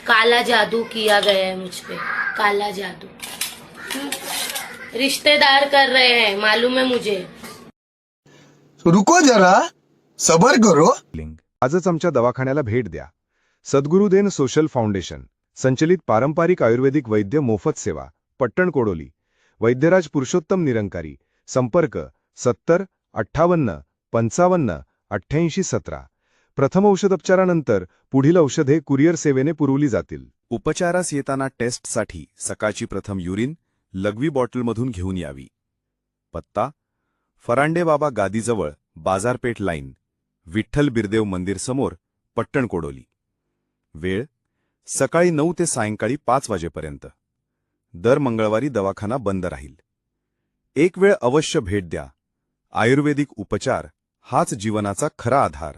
काला जादू किया गया है मुझ पे, काला जादू। रिश्तेदार कर रहे हैं, मालूम है मुझे। रुको जरा, सबर करो। आजच आमच्या दवाखान्याला भेट द्या। सद्गुरुदेन सोशल फाउंडेशन संचलित पारंपरिक आयुर्वेदिक वैद्य मोफत सेवा, पट्टण कोडोली। वैद्यराज पुरुषोत्तम निरंकारी। संपर्क 70 58 55 88 17। प्रथम औषधोपचारानंतर पुढील औषधे कुरिअर सेवेने पुरवली जातील। उपचारास येताना टेस्टसाठी सकाळची प्रथम युरिन लघवी बॉटलमधून घेऊन यावी। पत्ता फरांडे बाबा गादीजवळ, बाजारपेठ लाईन, विठ्ठल बिरदेव मंदिर समोर, पट्टण कोडोली। वेळ सकाळी 9 ते सायंकाळी 5 वाजेपर्यंत। दर मंगळवारी दवाखाना बंद राहील। एक वेळ अवश्य भेट द्या। आयुर्वेदिक उपचार हाच जीवनाचा खरा आधार।